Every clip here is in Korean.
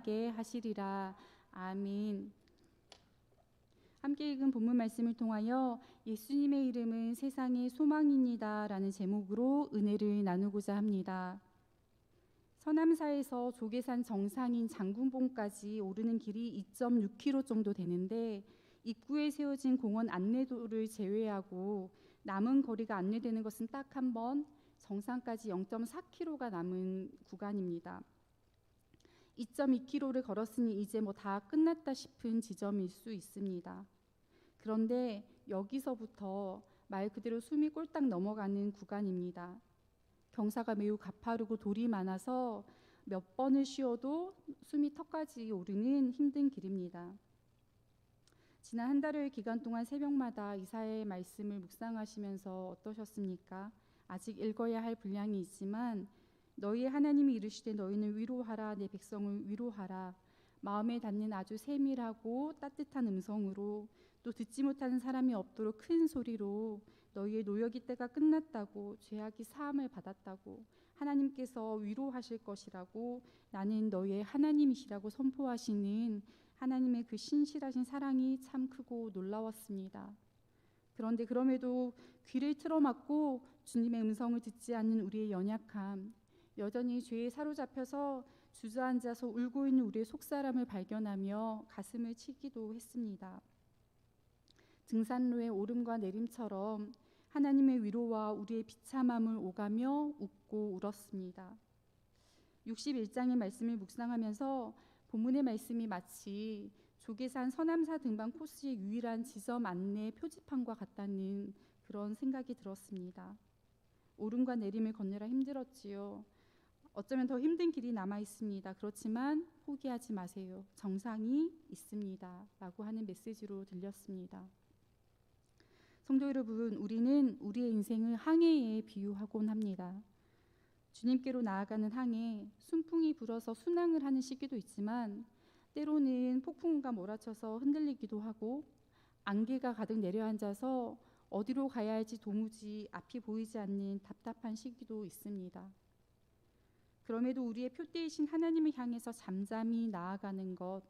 살아나게 하시리라. 아멘. 함께 읽은 본문 말씀을 통하여 예수님의 이름은 세상의 소망입니다 라는 제목으로 은혜를 나누고자 합니다. 서남사에서 조계산 정상인 장군봉까지 오르는 길이 2.6km 정도 되는데 입구에 세워진 공원 안내도를 제외하고 남은 거리가 안내되는 것은 딱 한 번, 정상까지 0.4km가 남은 구간입니다. 2.2km를 걸었으니 이제 뭐 다 끝났다 싶은 지점일 수 있습니다. 그런데 여기서부터 말 그대로 숨이 꼴딱 넘어가는 구간입니다. 경사가 매우 가파르고 돌이 많아서 몇 번을 쉬어도 숨이 턱까지 오르는 힘든 길입니다. 지난 한 달여의 기간 동안 새벽마다 이사야의 말씀을 묵상하시면서 어떠셨습니까? 아직 읽어야 할 분량이 있지만 너희의 하나님이 이르시되 너희는 위로하라, 내 백성을 위로하라. 마음에 닿는 아주 세밀하고 따뜻한 음성으로, 또 듣지 못하는 사람이 없도록 큰 소리로 너희의 노역이 때가 끝났다고, 죄악이 사함을 받았다고, 하나님께서 위로하실 것이라고, 나는 너희의 하나님이시라고 선포하시는 하나님의 그 신실하신 사랑이 참 크고 놀라웠습니다. 그런데 그럼에도 귀를 틀어막고 주님의 음성을 듣지 않는 우리의 연약함, 여전히 죄에 사로잡혀서 주저앉아서 울고 있는 우리의 속사람을 발견하며 가슴을 치기도 했습니다. 등산로의 오름과 내림처럼 하나님의 위로와 우리의 비참함을 오가며 웃고 울었습니다. 61장의 말씀을 묵상하면서 본문의 말씀이 마치 조계산 서남사 등반 코스의 유일한 지점 안내 표지판과 같다는 그런 생각이 들었습니다. 오름과 내림을 건너라 힘들었지요. 어쩌면 더 힘든 길이 남아 있습니다. 그렇지만 포기하지 마세요. 정상이 있습니다. 라고 하는 메시지로 들렸습니다. 성도 여러분, 우리는 우리의 인생을 항해에 비유하곤 합니다. 주님께로 나아가는 항해, 순풍이 불어서 순항을 하는 시기도 있지만 때로는 폭풍우가 몰아쳐서 흔들리기도 하고 안개가 가득 내려앉아서 어디로 가야 할지 도무지 앞이 보이지 않는 답답한 시기도 있습니다. 그럼에도 우리의 표대이신 하나님을 향해서 잠잠히 나아가는 것,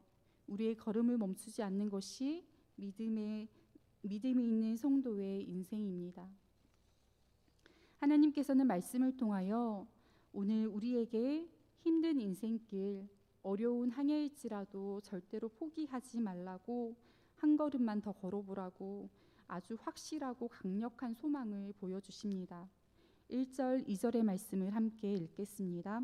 우리의 걸음을 멈추지 않는 것이 믿음이 있는 성도의 인생입니다. 하나님께서는 말씀을 통하여 오늘 우리에게 힘든 인생길, 어려운 항해일지라도 절대로 포기하지 말라고, 한 걸음만 더 걸어보라고 아주 확실하고 강력한 소망을 보여주십니다. 1절, 2절의 말씀을 함께 읽겠습니다.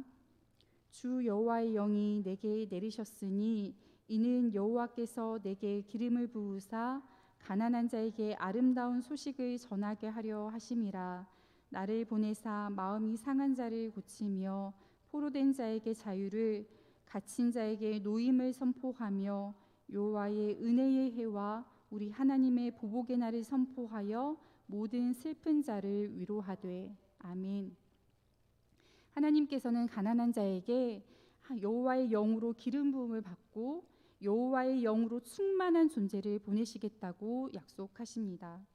주 여호와의 영이 내게 내리셨으니 이는 여호와께서 내게 기름을 부으사 가난한 자에게 아름다운 소식을 전하게 하려 하심이라. 나를 보내사 마음이 상한 자를 고치며 포로된 자에게 자유를, 갇힌 자에게 노임을 선포하며 여호와의 은혜의 해와 우리 하나님의 보복의 날을 선포하여 모든 슬픈 자를 위로하되. 아멘. 하나님께서는 가난한 자에게 여호와의 영으로 기름 부음을 받고 여호와의 영으로 충만한 존재를 보내시겠다고 약속하십니다.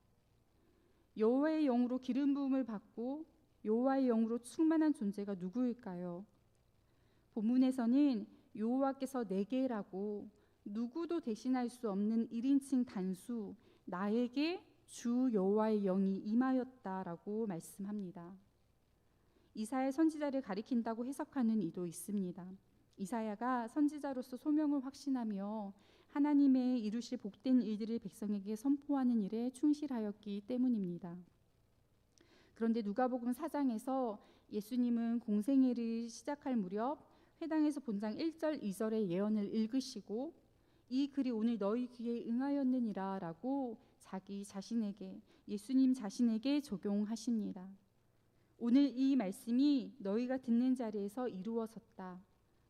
여호와의 영으로 기름 부음을 받고 여호와의 영으로 충만한 존재가 누구일까요? 본문에서는 여호와께서 내게라고, 누구도 대신할 수 없는 1인칭 단수 나에게 주 여호와의 영이 임하였다라고 말씀합니다. 이사야 선지자를 가리킨다고 해석하는 이도 있습니다. 이사야가 선지자로서 소명을 확신하며 하나님의 이루실 복된 일들을 백성에게 선포하는 일에 충실하였기 때문입니다. 그런데 누가복음 4장에서 예수님은 공생애를 시작할 무렵 회당에서 본장 1절 2절의 예언을 읽으시고 이 글이 오늘 너희 귀에 응하였느니라 라고 자기 자신에게, 예수님 자신에게 적용하십니다. 오늘 이 말씀이 너희가 듣는 자리에서 이루어졌다.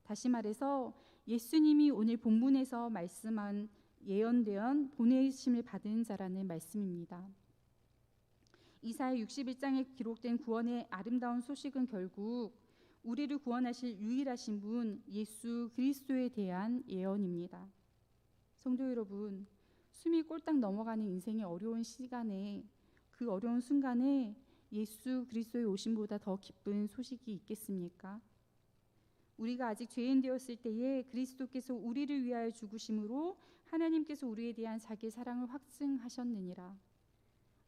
다시 말해서 예수님이 오늘 본문에서 말씀한 예언되은 보내심을 받은 자라는 말씀입니다. 이사야 61장에 기록된 구원의 아름다운 소식은 결국 우리를 구원하실 유일하신 분 예수 그리스도에 대한 예언입니다. 성도 여러분, 숨이 꼴딱 넘어가는 인생의 어려운 시간에, 그 어려운 순간에 예수 그리스도의 오심보다 더 기쁜 소식이 있겠습니까? 우리가 아직 죄인 되었을 때에 그리스도께서 우리를 위하여 죽으심으로 하나님께서 우리에 대한 자기의 사랑을 확증하셨느니라.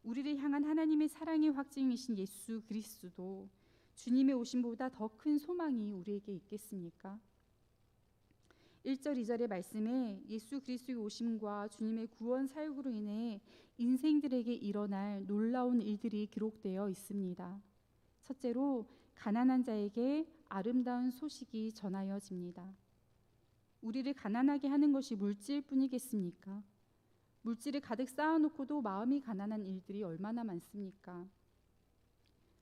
우리를 향한 하나님의 사랑의 확증이신 예수 그리스도, 주님의 오심보다 더 큰 소망이 우리에게 있겠습니까? 1절 2절의 말씀에 예수 그리스도의 오심과 주님의 구원 사역으로 인해 인생들에게 일어날 놀라운 일들이 기록되어 있습니다. 첫째로 가난한 자에게 아름다운 소식이 전하여집니다. 우리를 가난하게 하는 것이 물질뿐이겠습니까? 물질을 가득 쌓아놓고도 마음이 가난한 일들이 얼마나 많습니까?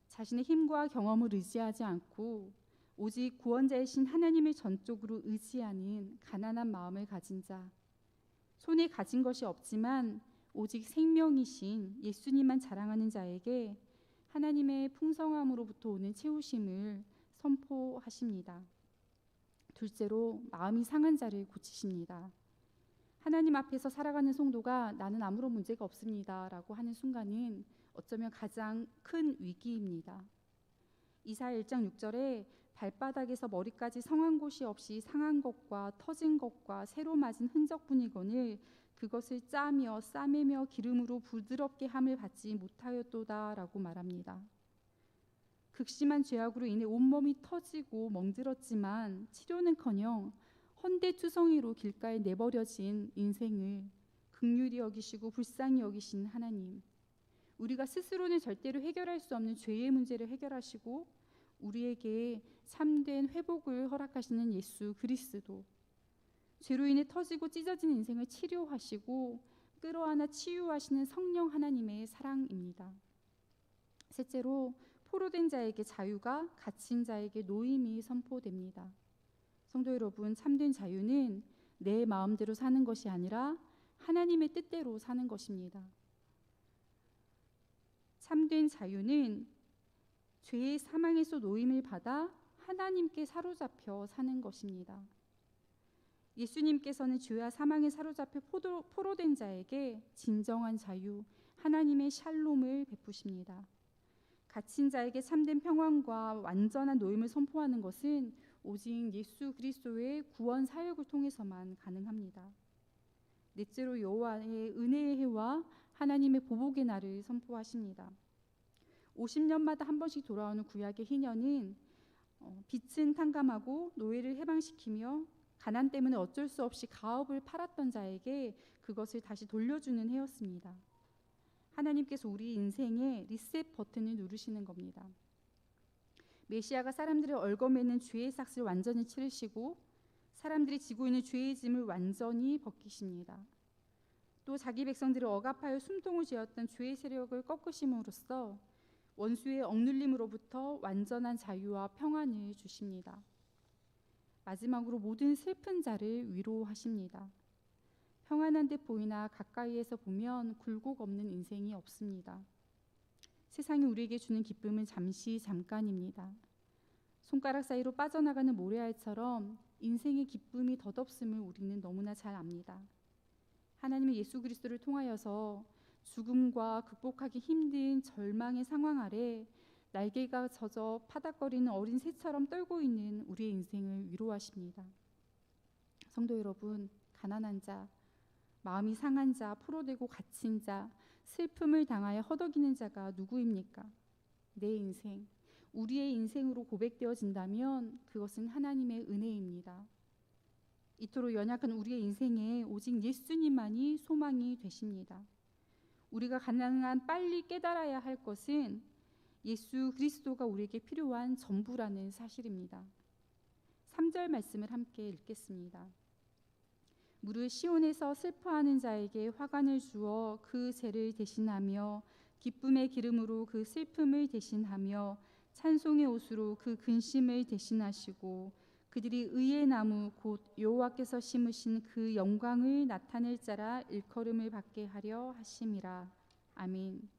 자신의 힘과 경험을 의지하지 않고 오직 구원자이신 하나님을 전적으로 의지하는 가난한 마음을 가진 자, 손에 가진 것이 없지만 오직 생명이신 예수님만 자랑하는 자에게 하나님의 풍성함으로부터 오는 채우심을 선포하십니다. 둘째로 마음이 상한 자를 고치십니다. 하나님 앞에서 살아가는 성도가 나는 아무런 문제가 없습니다 라고 하는 순간은 어쩌면 가장 큰 위기입니다. 이사야 1장 6절에 발바닥에서 머리까지 성한 곳이 없이 상한 것과 터진 것과 새로 맞은 흔적뿐이거늘 그것을 짜며 싸매며 기름으로 부드럽게 함을 받지 못하였도다 라고 말합니다. 극심한 죄악으로 인해 온몸이 터지고 멍들었지만 치료는커녕 헌데투성이로 길가에 내버려진 인생을 긍휼히 여기시고 불쌍히 여기신 하나님, 우리가 스스로는 절대로 해결할 수 없는 죄의 문제를 해결하시고 우리에게 참된 회복을 허락하시는 예수 그리스도, 죄로 인해 터지고 찢어진 인생을 치료하시고 끌어안아 치유하시는 성령 하나님의 사랑입니다. 셋째로 포로된 자에게 자유가, 갇힌 자에게 노임이 선포됩니다. 성도 여러분, 참된 자유는 내 마음대로 사는 것이 아니라 하나님의 뜻대로 사는 것입니다. 참된 자유는 죄의 사망에서 노임을 받아 하나님께 사로잡혀 사는 것입니다. 예수님께서는 죄와 사망에 사로잡혀 포로된 자에게 진정한 자유, 하나님의 샬롬을 베푸십니다. 갇힌 자에게 참된 평안과 완전한 노임을 선포하는 것은 오직 예수 그리스도의 구원 사역을 통해서만 가능합니다. 넷째로 여호와의 은혜의 해와 하나님의 보복의 날을 선포하십니다. 50년마다 한 번씩 돌아오는 구약의 희년은 빚은 탕감하고 노예를 해방시키며 가난 때문에 어쩔 수 없이 가업을 팔았던 자에게 그것을 다시 돌려주는 해였습니다. 하나님께서 우리 인생에 리셋 버튼을 누르시는 겁니다. 메시아가 사람들을 얽어매는 죄의 삭을 완전히 치르시고 사람들이 지고 있는 죄의 짐을 완전히 벗기십니다. 또 자기 백성들을 억압하여 숨통을 쥐었던 죄의 세력을 꺾으심으로써 원수의 억눌림으로부터 완전한 자유와 평안을 주십니다. 마지막으로 모든 슬픈 자를 위로하십니다. 평안한 듯 보이나 가까이에서 보면 굴곡 없는 인생이 없습니다. 세상이 우리에게 주는 기쁨은 잠시 잠깐입니다. 손가락 사이로 빠져나가는 모래알처럼 인생의 기쁨이 덧없음을 우리는 너무나 잘 압니다. 하나님은 예수 그리스도를 통하여서 죽음과 극복하기 힘든 절망의 상황 아래 날개가 젖어 파닥거리는 어린 새처럼 떨고 있는 우리의 인생을 위로하십니다. 성도 여러분, 가난한 자, 마음이 상한 자, 포로되고 갇힌 자, 슬픔을 당하여 허덕이는 자가 누구입니까? 내 인생, 우리의 인생으로 고백되어진다면 그것은 하나님의 은혜입니다. 이토록 연약한 우리의 인생에 오직 예수님만이 소망이 되십니다. 우리가 가능한 빨리 깨달아야 할 것은 예수 그리스도가 우리에게 필요한 전부라는 사실입니다. 3절 말씀을 함께 읽겠습니다. 무릇 시온에서 슬퍼하는 자에게 화관을 주어 그 죄를 대신하며 기쁨의 기름으로 그 슬픔을 대신하며 찬송의 옷으로 그 근심을 대신하시고 그들이 의의 나무 곧 여호와께서 심으신 그 영광을 나타낼 자라 일컬음을 받게 하려 하심이라. 아멘.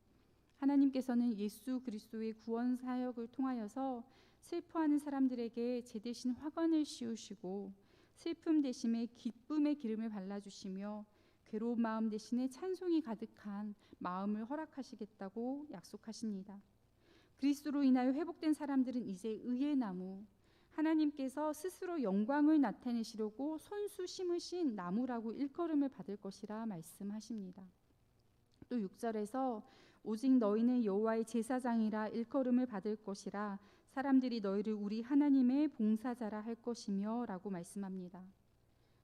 하나님께서는 예수 그리스도의 구원 사역을 통하여서 슬퍼하는 사람들에게 제 대신 화관을 씌우시고 슬픔 대신에 기쁨의 기름을 발라주시며 괴로운 마음 대신에 찬송이 가득한 마음을 허락하시겠다고 약속하십니다. 그리스도로 인하여 회복된 사람들은 이제 의의 나무, 하나님께서 스스로 영광을 나타내시려고 손수 심으신 나무라고 일컬음을 받을 것이라 말씀하십니다. 또 6절에서 오직 너희는 여호와의 제사장이라 일컬음을 받을 것이라 사람들이 너희를 우리 하나님의 봉사자라 할 것이며 라고 말씀합니다.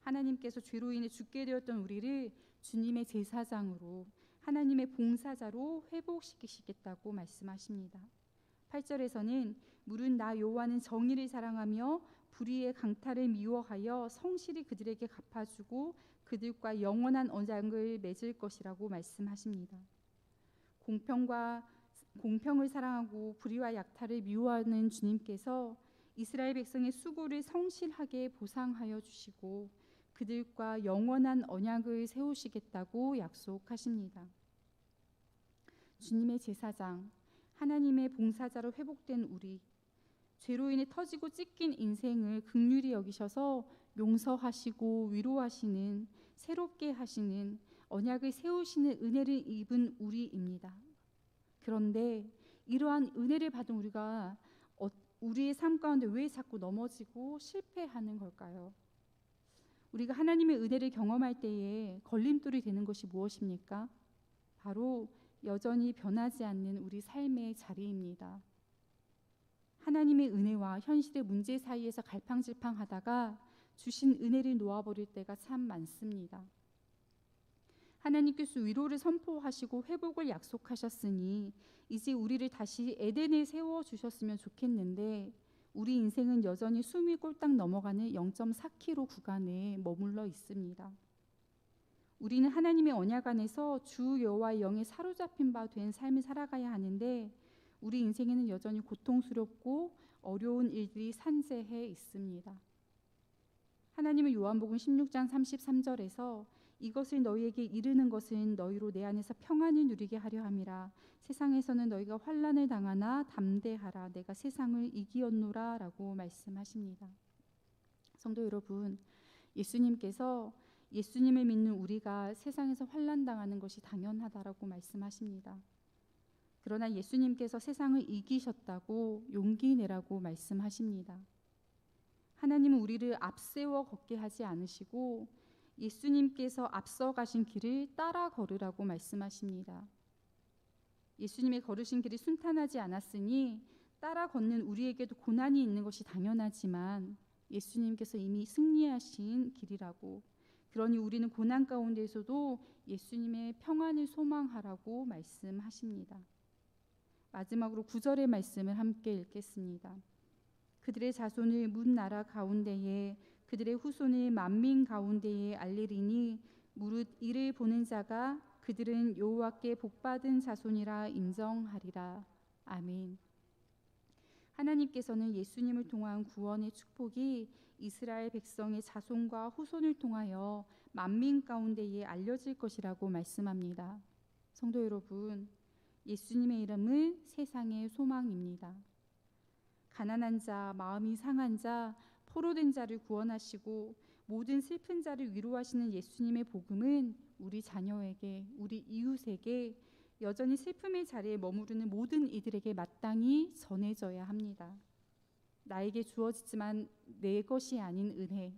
하나님께서 죄로 인해 죽게 되었던 우리를 주님의 제사장으로 하나님의 봉사자로 회복시키시겠다고 말씀하십니다. 8절에서는 물은 나 여호와는 정의를 사랑하며 불의의 강탈을 미워하여 성실히 그들에게 갚아주고 그들과 영원한 언약을 맺을 것이라고 말씀하십니다. 공평을 사랑하고 불의와 약탈을 미워하는 주님께서 이스라엘 백성의 수고를 성실하게 보상하여 주시고 그들과 영원한 언약을 세우시겠다고 약속하십니다. 주님의 제사장, 하나님의 봉사자로 회복된 우리, 죄로 인해 터지고 찢긴 인생을 긍휼히 여기셔서 용서하시고 위로하시는, 새롭게 하시는, 언약을 세우시는 은혜를 입은 우리입니다. 그런데 이러한 은혜를 받은 우리가 우리의 삶 가운데 왜 자꾸 넘어지고 실패하는 걸까요? 우리가 하나님의 은혜를 경험할 때에 걸림돌이 되는 것이 무엇입니까? 바로 여전히 변하지 않는 우리 삶의 자리입니다. 하나님의 은혜와 현실의 문제 사이에서 갈팡질팡하다가 주신 은혜를 놓아버릴 때가 참 많습니다. 하나님께서 위로를 선포하시고 회복을 약속하셨으니 이제 우리를 다시 에덴에 세워주셨으면 좋겠는데 우리 인생은 여전히 숨이 꼴딱 넘어가는 0.4km 구간에 머물러 있습니다. 우리는 하나님의 언약 안에서 주 여호와의 영에 사로잡힌 바 된 삶을 살아가야 하는데 우리 인생에는 여전히 고통스럽고 어려운 일들이 산재해 있습니다. 하나님은 요한복음 16장 33절에서 이것을 너희에게 이르는 것은 너희로 내 안에서 평안을 누리게 하려 함이라. 세상에서는 너희가 환난을 당하나 담대하라. 내가 세상을 이기었노라 라고 말씀하십니다. 성도 여러분, 예수님께서 예수님을 믿는 우리가 세상에서 환난 당하는 것이 당연하다라고 말씀하십니다. 그러나 예수님께서 세상을 이기셨다고 용기 내라고 말씀하십니다. 하나님은 우리를 앞세워 걷게 하지 않으시고 예수님께서 앞서 가신 길을 따라 걸으라고 말씀하십니다. 예수님의 걸으신 길이 순탄하지 않았으니 따라 걷는 우리에게도 고난이 있는 것이 당연하지만 예수님께서 이미 승리하신 길이라고, 그러니 우리는 고난 가운데에서도 예수님의 평안을 소망하라고 말씀하십니다. 마지막으로 9절의 말씀을 함께 읽겠습니다. 그들의 자손을 문 나라 가운데에 그들의 후손을 만민 가운데에 알리리니 무릇 이를 보는 자가 그들은 여호와께 복받은 자손이라 인정하리라. 아멘. 하나님께서는 예수님을 통한 구원의 축복이 이스라엘 백성의 자손과 후손을 통하여 만민 가운데에 알려질 것이라고 말씀합니다. 성도 여러분, 예수님의 이름은 세상의 소망입니다. 가난한 자, 마음이 상한 자, 포로된 자를 구원하시고 모든 슬픈 자를 위로하시는 예수님의 복음은 우리 자녀에게, 우리 이웃에게, 여전히 슬픔의 자리에 머무르는 모든 이들에게 마땅히 전해져야 합니다. 나에게 주어지지만 내 것이 아닌 은혜,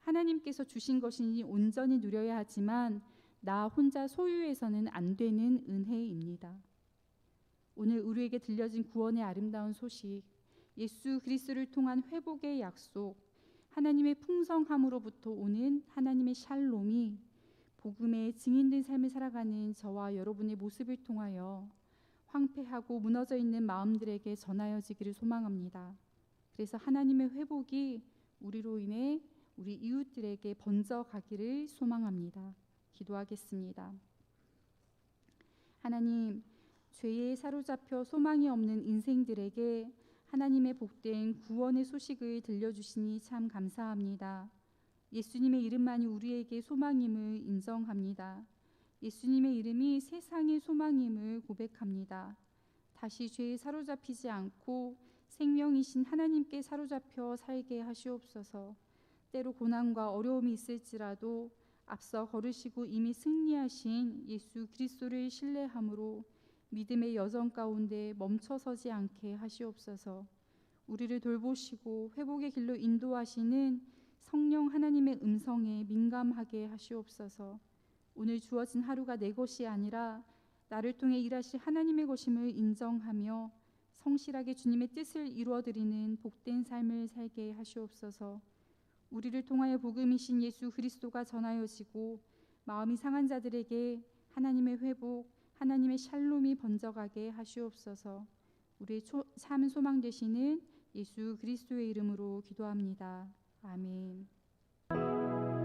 하나님께서 주신 것이니 온전히 누려야 하지만 나 혼자 소유해서는 안 되는 은혜입니다. 오늘 우리에게 들려진 구원의 아름다운 소식, 예수 그리스도를 통한 회복의 약속, 하나님의 풍성함으로부터 오는 하나님의 샬롬이 복음의 증인된 삶을 살아가는 저와 여러분의 모습을 통하여 황폐하고 무너져 있는 마음들에게 전하여지기를 소망합니다. 그래서 하나님의 회복이 우리로 인해 우리 이웃들에게 번져가기를 소망합니다. 기도하겠습니다. 하나님, 죄에 사로잡혀 소망이 없는 인생들에게 하나님의 복된 구원의 소식을 들려주시니 참 감사합니다. 예수님의 이름만이 우리에게 소망임을 인정합니다. 예수님의 이름이 세상의 소망임을 고백합니다. 다시 죄에 사로잡히지 않고 생명이신 하나님께 사로잡혀 살게 하시옵소서. 때로 고난과 어려움이 있을지라도 앞서 걸으시고 이미 승리하신 예수 그리스도를 신뢰함으로 믿음의 여정 가운데 멈춰서지 않게 하시옵소서. 우리를 돌보시고 회복의 길로 인도하시는 성령 하나님의 음성에 민감하게 하시옵소서. 오늘 주어진 하루가 내 것이 아니라 나를 통해 일하실 하나님의 것임을 인정하며 성실하게 주님의 뜻을 이루어드리는 복된 삶을 살게 하시옵소서. 우리를 통하여 복음이신 예수 그리스도가 전하여지고 마음이 상한 자들에게 하나님의 회복, 하나님의 샬롬이 번져가게 하시옵소서. 우리의 참 소망 되시는 예수 그리스도의 이름으로 기도합니다. 아멘.